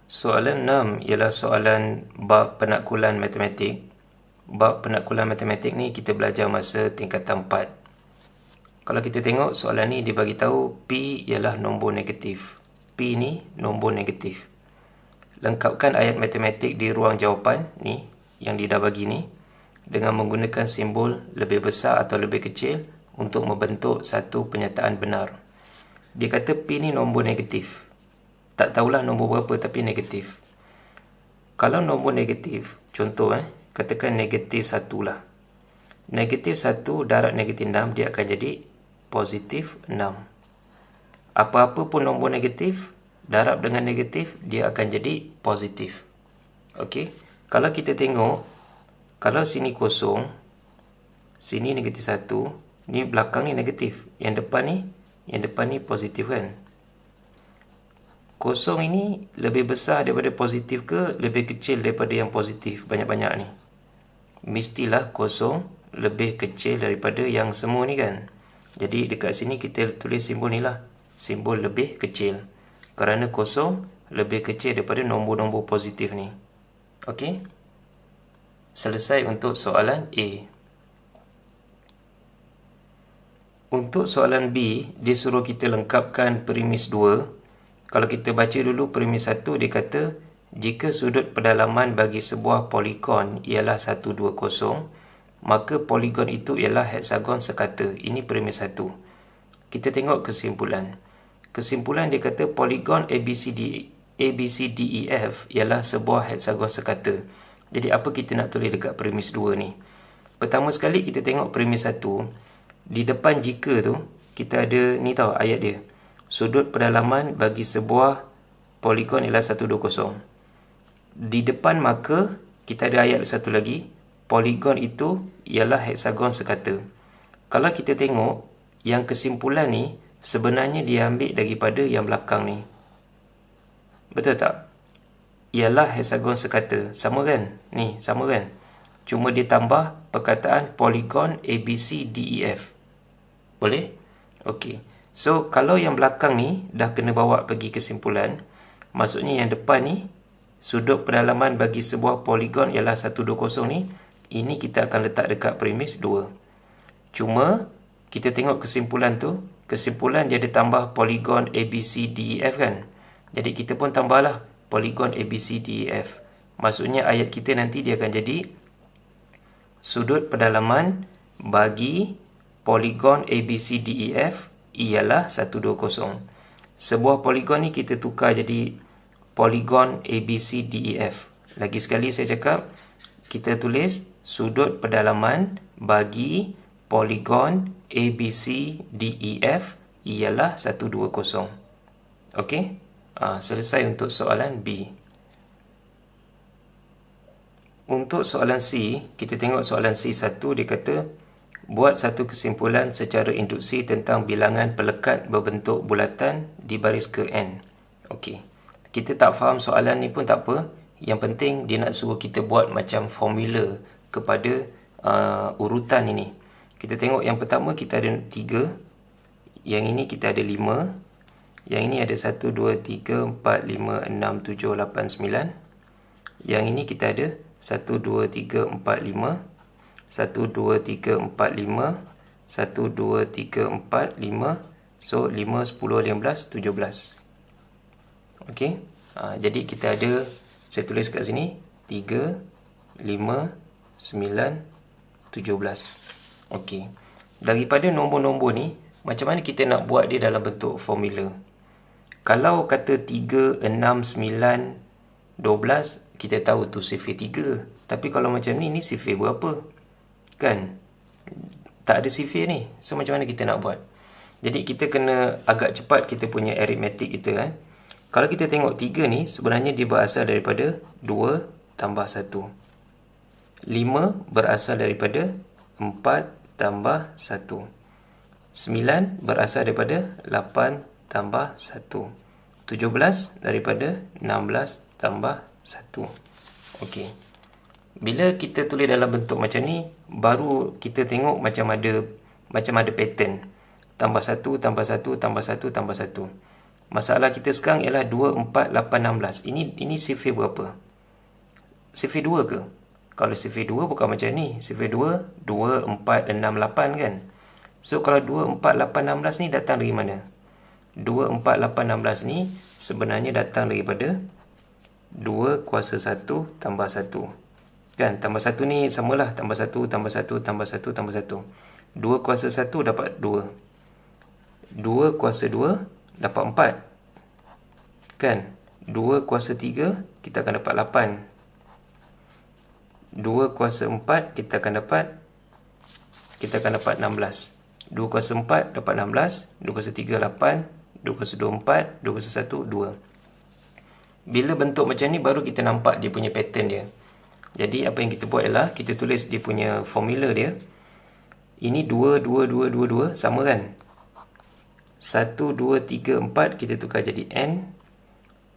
Soalan 6 ialah soalan bab penakulan matematik. Bab penakulan matematik ni kita belajar masa tingkatan 4. Kalau kita tengok soalan ni dia bagi tahu P ialah nombor negatif. P ni nombor negatif. Lengkapkan ayat matematik di ruang jawapan ni yang dia dah bagi ni dengan menggunakan simbol lebih besar atau lebih kecil untuk membentuk satu pernyataan benar. Dia kata P ni nombor negatif. Tak tahulah nombor berapa tapi negatif. Kalau nombor negatif, contoh katakan negatif 1 lah. Negatif 1 darab negatif 6 dia akan jadi positif 6. Apa-apa pun nombor negatif, darab dengan negatif dia akan jadi positif. Okey. Kalau kita tengok, kalau sini kosong, sini negatif 1, ni belakang ni negatif. Yang depan ni positif kan? Kosong ini lebih besar daripada positif ke lebih kecil daripada yang positif banyak-banyak ni? Mestilah kosong lebih kecil daripada yang semua ni kan? Jadi dekat sini kita tulis simbol ni lah. Simbol lebih kecil. Kerana kosong lebih kecil daripada nombor-nombor positif ni. Okey? Selesai untuk soalan A. Untuk soalan B, dia suruh kita lengkapkan premis 2. Kalau kita baca dulu premis 1, dia kata jika sudut pedalaman bagi sebuah poligon ialah 120, maka poligon itu ialah heksagon sekata. Ini premis 1. Kita tengok kesimpulan. Kesimpulan dia kata poligon ABCDEF ialah sebuah heksagon sekata. Jadi apa kita nak tulis dekat premis 2 ni? Pertama sekali kita tengok premis 1. Di depan jika tu, kita ada ni tau ayat dia. Sudut pedalaman bagi sebuah poligon ialah 120. Di depan maka, kita ada ayat satu lagi. Poligon itu ialah heksagon sekata. Kalau kita tengok, yang kesimpulan ni sebenarnya diambil daripada yang belakang ni. Betul tak? Ialah heksagon sekata. Sama kan? Ni, sama kan? Cuma dia tambah perkataan poligon ABCDEF. Boleh? Okey. So, kalau yang belakang ni dah kena bawa pergi kesimpulan, maksudnya yang depan ni, sudut pedalaman bagi sebuah poligon ialah 120 ni, ini kita akan letak dekat premis 2. Cuma, kita tengok kesimpulan tu, kesimpulan dia ada tambah poligon ABCDEF kan? Jadi, kita pun tambahlah poligon ABCDEF. Maksudnya, ayat kita nanti dia akan jadi sudut pedalaman bagi poligon ABCDEF ialah 120. Sebuah poligon ni kita tukar jadi poligon ABCDEF. Lagi sekali saya cakap, kita tulis sudut pedalaman bagi poligon ABCDEF ialah 120. Okey? Selesai untuk soalan B. Untuk soalan C, kita tengok soalan C1, dia kata buat satu kesimpulan secara induksi tentang bilangan pelekat berbentuk bulatan di baris ke N. Okey. Kita tak faham soalan ni pun tak apa. Yang penting dia nak suruh kita buat macam formula kepada urutan ini. Kita tengok yang pertama kita ada 3. Yang ini kita ada 5. Yang ini ada 1, 2, 3, 4, 5, 6, 7, 8, 9. Yang ini kita ada 1, 2, 3, 4, 5. 1, 2, 3, 4, 5. 1, 2, 3, 4, 5. So, 5, 10, 15, 17. Okey. Jadi, kita ada, saya tulis kat sini, 3, 5, 9, 17. Okey. Daripada nombor-nombor ni, macam mana kita nak buat dia dalam bentuk formula? Kalau kata 3, 6, 9, 12, kita tahu tu sifir 3. Tapi kalau macam ni sifir berapa? Kan? Tak ada sifir ni. So, macam mana kita nak buat? Jadi, kita kena agak cepat kita punya arithmetic kita kan. Kalau kita tengok 3 ni, sebenarnya dia berasal daripada 2 tambah 1. 5 berasal daripada 4 tambah 1. 9 berasal daripada 8 tambah 1. 17 daripada 16 tambah 1. Okey. Bila kita tulis dalam bentuk macam ni, baru kita tengok macam ada pattern. Tambah 1, tambah 1, tambah 1, tambah 1. Masalah kita sekarang ialah 2, 4, 8, 16. Ini survey berapa? Survey 2 ke? Kalau survey 2 bukan macam ni. Survey 2, 2, 4, 6, 8 kan? So, kalau 2, 4, 8, 16 ni datang dari mana? 2, 4, 8, 16 ni sebenarnya datang daripada 2 kuasa 1 tambah 1. Kan? Tambah 1 ni samalah. Tambah 1, tambah 1, tambah 1, tambah 1. 2 kuasa 1 dapat 2. 2 kuasa 2 dapat 4. Kan? 2 kuasa 3 kita akan dapat 8. 2 kuasa 4 kita akan dapat 16. 2 kuasa 4 dapat 16. 2 kuasa 3 8. 2 kuasa 2 4. 2 kuasa 1 2. Bila bentuk macam ni baru kita nampak dia punya pattern dia. Jadi apa yang kita buat ialah kita tulis dia punya formula dia. Ini 2 2 2 2 2 sama kan? 1 2 3 4 kita tukar jadi n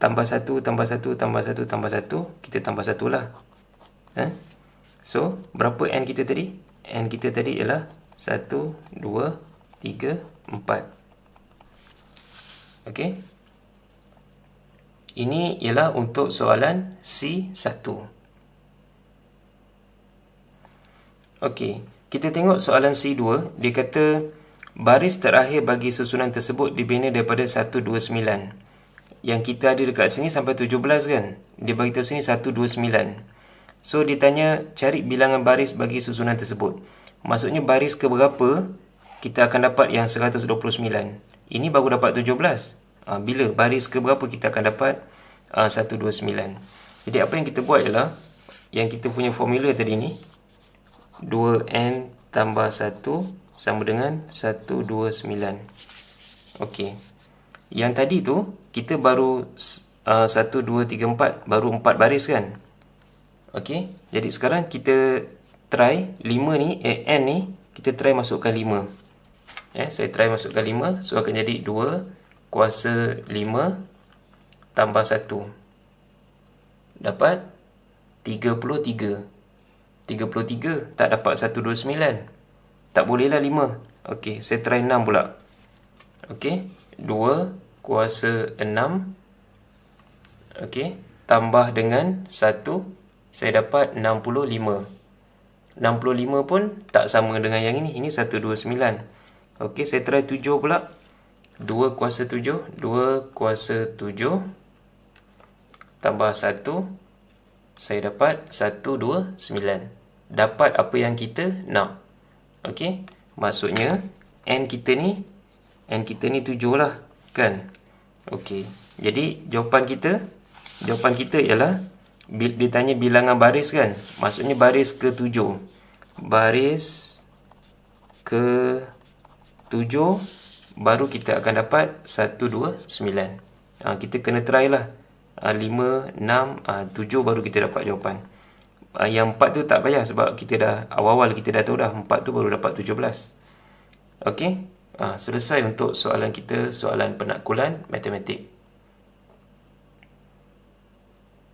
tambah 1 tambah 1 tambah 1 tambah 1 kita tambah 1 lah. So, berapa n kita tadi? N kita tadi ialah 1 2 3 4. Okey. Ini ialah untuk soalan C1. Okey, kita tengok soalan C2. Dia kata baris terakhir bagi susunan tersebut dibina daripada 129. Yang kita ada dekat sini sampai 17 kan? Dia bagi tahu sini 129. So, dia tanya cari bilangan baris bagi susunan tersebut. Maksudnya baris ke berapa kita akan dapat yang 129. Ini baru dapat 17. Bila baris ke berapa kita akan dapat 129. Jadi apa yang kita buat ialah yang kita punya formula tadi ni 2n tambah 1 sama dengan 129. Okey. Yang tadi tu kita baru 1 2 3 4 baru 4 baris kan? Okey. Jadi sekarang kita try 5 ni n ni kita try masukkan 5. Saya try masukkan 5. So akan jadi 2 kuasa 5 tambah 1 dapat 33. 33 tak dapat 129. Tak bolehlah 5. Okey, saya try 6 pula. Okey, 2 kuasa 6. Okey, tambah dengan 1 saya dapat 65. 65 pun tak sama dengan yang ini. Ini 129. Okey, saya try 7 pula. 2 kuasa 7. 2 kuasa 7 tambah 1 saya dapat 129. Dapat apa yang kita nak. Okey, maksudnya n kita ni 7 lah kan. Okey, jadi jawapan kita ialah dia tanya bilangan baris kan. Maksudnya baris ke 7. Baris ke 7 baru kita akan dapat 129. Kita kena try lah. 5, 6, 7 baru kita dapat jawapan. Yang 4 tu tak payah sebab kita dah awal-awal kita dah tahu dah 4 tu baru dapat 17. Okey. Selesai untuk soalan kita, soalan penakkulan matematik.